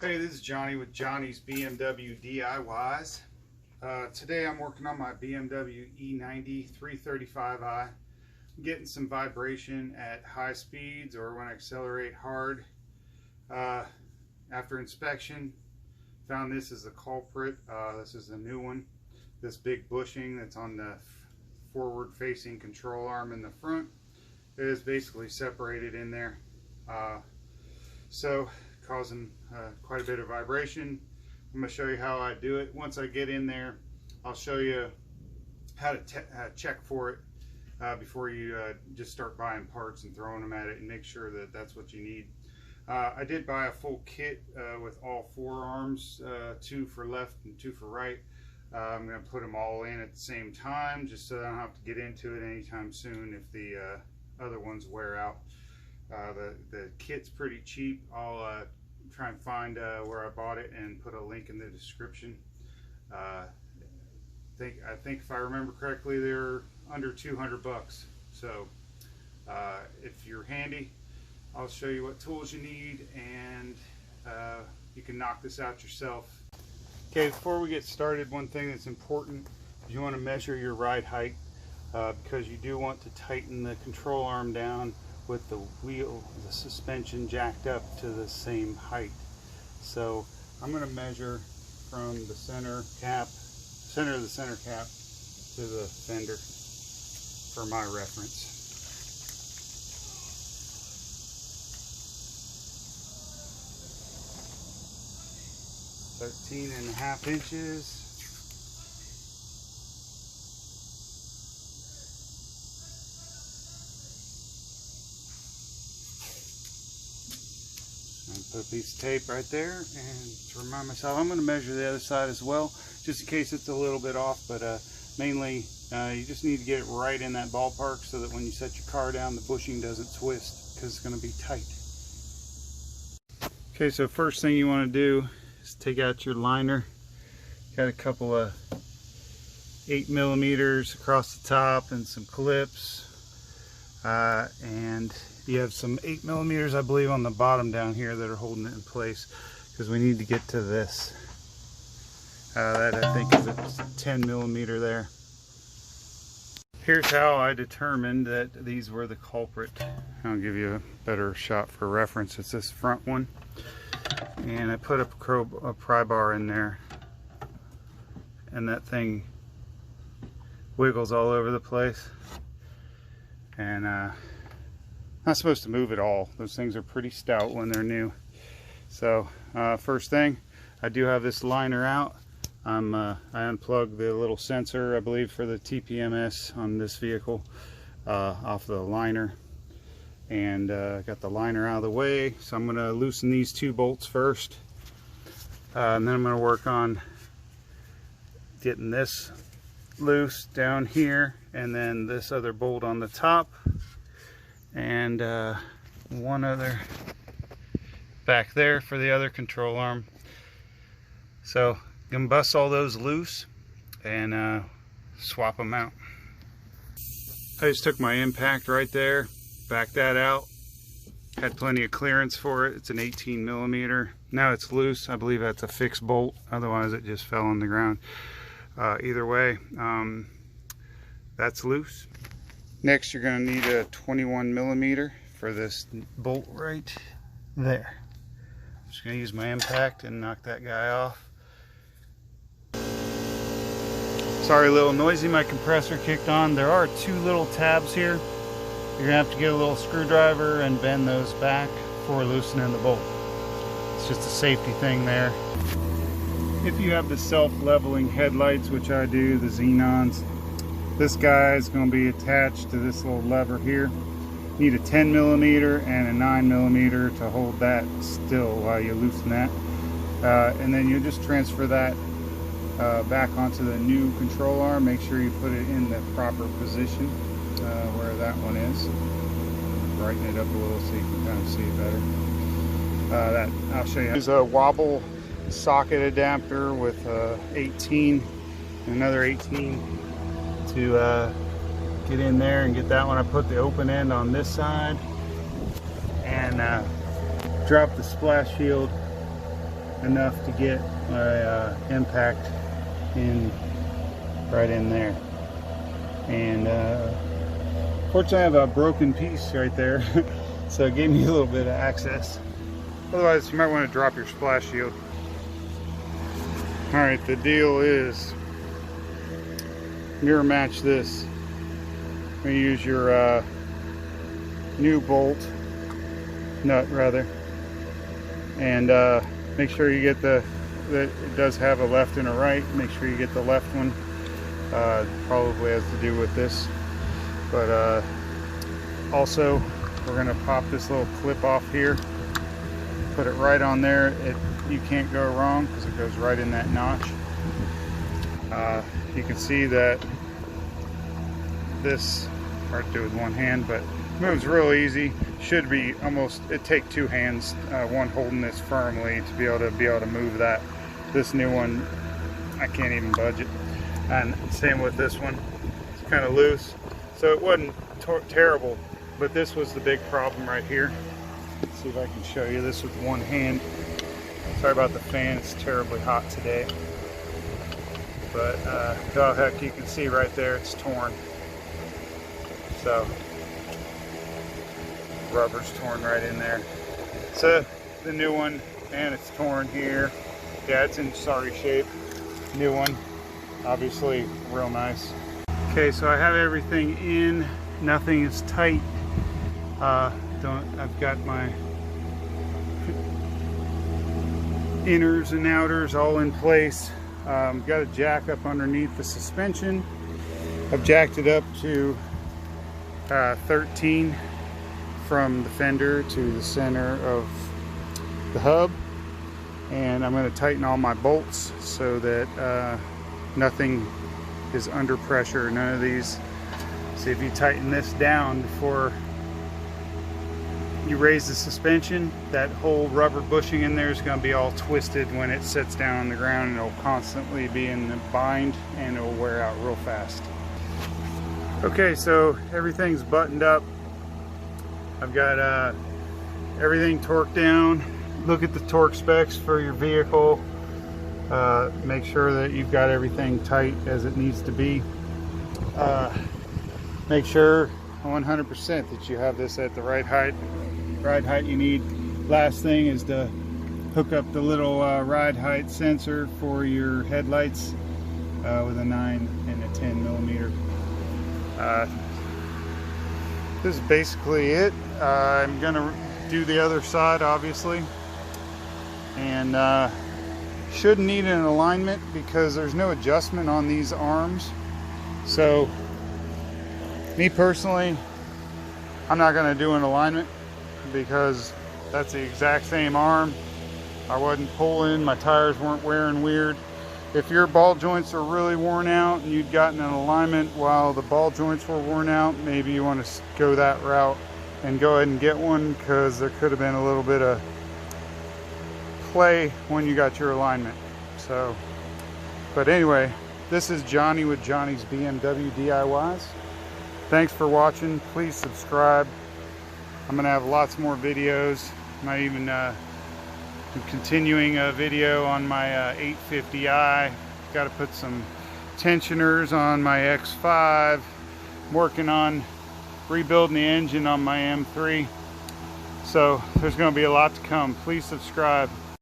Hey, this is Johnny with Johnny's BMW DIYs. Today I'm working on my BMW e90 335i. I'm getting some vibration at high speeds or when I accelerate hard. After inspection, found this is the culprit. This is the new one. This big bushing that's on the forward facing control arm in the front. It is basically separated in there. So causing quite a bit of vibration. I'm going to show you how I do it. Once I get in there, I'll show you how to check for it before you just start buying parts and throwing them at it, and make sure that that's what you need. I did buy a full kit with all four arms, 2 for left and 2 for right. I'm going to put them all in at the same time just so I don't have to get into it anytime soon if the other ones wear out. The kit's pretty cheap. I'll try and find where I bought it and put a link in the description. I think if I remember correctly, they're under 200 bucks. So if you're handy, I'll show you what tools you need, and you can knock this out yourself. Okay, before we get started, one thing that's important is you want to measure your ride height because you do want to tighten the control arm down with the wheel, the suspension jacked up to the same height. So I'm going to measure from the center of the center cap to the fender for my reference. 13.5 inches. Put a piece of tape right there, and to remind myself, I'm going to measure the other side as well, just in case it's a little bit off, but mainly you just need to get it right in that ballpark so that when you set your car down, the bushing doesn't twist, because it's going to be tight. Okay, so first thing you want to do is take out your liner. Got a couple of 8mm across the top and some clips, and you have some 8mm, I believe, on the bottom down here that are holding it in place, because we need to get to this. That I think is a 10mm there. Here's how I determined that these were the culprit. I'll give you a better shot for reference. It's this front one, and I put a pry bar in there, and that thing wiggles all over the place, and not supposed to move at all. Those things are pretty stout when they're new. So first thing, I do have this liner out. I unplugged the little sensor, I believe, for the TPMS on this vehicle off the liner, and got the liner out of the way. So I'm going to loosen these 2 bolts first, and then I'm going to work on getting this loose down here, and then this other bolt on the top, and one other back there for the other control arm. So I'm gonna bust all those loose and swap them out. I just took my impact right there, backed that out, had plenty of clearance for it. It's an 18mm. Now it's loose. I believe that's a fixed bolt, otherwise it just fell on the ground. Either way, that's loose. Next, you're going to need a 21mm for this bolt right there. I'm just going to use my impact and knock that guy off. Sorry, a little noisy, my compressor kicked on. There are 2 little tabs here. You're going to have to get a little screwdriver and bend those back before loosening the bolt. It's just a safety thing there. If you have the self-leveling headlights, which I do, the Xenons, this guy is going to be attached to this little lever here. You need a 10mm and a 9mm to hold that still while you loosen that. And then you just transfer that back onto the new control arm. Make sure you put it in the proper position where that one is. Brighten it up a little so you can kind of see it better. I'll show you. There's a wobble socket adapter with 18 and another 18 to get in there and get that one. I put the open end on this side and drop the splash shield enough to get my impact in right in there. And fortunately I have a broken piece right there, so it gave me a little bit of access. Otherwise you might want to drop your splash shield. Alright, the deal is mirror match this. You're going to use your new nut rather, and make sure you get that it does have a left and a right. Make sure you get the left one. Probably has to do with this, but also we're going to pop this little clip off here, put it right on there. You can't go wrong because it goes right in that notch. You can see that this, hard to do with one hand, but moves real easy. Should be almost, it take two hands, one holding this firmly to be able to move that. This new one, I can't even budge it. And same with this one, it's kind of loose, so it wasn't terrible, but this was the big problem right here. Let's see if I can show you this with one hand. Sorry about the fan, it's terribly hot today. But oh heck, you can see right there it's torn. So rubber's torn right in there. So the new one, and it's torn here. Yeah, it's in sorry shape. New one, obviously real nice. Okay, so I have everything in. Nothing is tight. I've got my inners and outers all in place. Got a jack up underneath the suspension. I've jacked it up to 13 from the fender to the center of the hub, and I'm going to tighten all my bolts so that nothing is under pressure, none of these. See, if you tighten this down before you raise the suspension, that whole rubber bushing in there is going to be all twisted when it sits down on the ground, and it'll constantly be in the bind and it'll wear out real fast. Okay, so everything's buttoned up. I've got everything torqued down. Look at the torque specs for your vehicle. Make sure that you've got everything tight as it needs to be. Make sure 100% that you have this at the right height you need. Last thing is to hook up the little ride height sensor for your headlights with a 9 and a 10 millimeter. This is basically it. I'm gonna do the other side obviously, and shouldn't need an alignment because there's no adjustment on these arms. So me personally, I'm not going to do an alignment because that's the exact same arm. I wasn't pulling, my tires weren't wearing weird. If your ball joints are really worn out and you'd gotten an alignment while the ball joints were worn out, maybe you want to go that route and go ahead and get one, because there could have been a little bit of play when you got your alignment. So, but anyway, this is Johnny with Johnny's BMW DIYs. Thanks for watching. Please subscribe. I'm gonna have lots more videos. Might even continuing a video on my 850i. Got to put some tensioners on my X5. I'm working on rebuilding the engine on my M3. So there's going to be a lot to come. Please subscribe.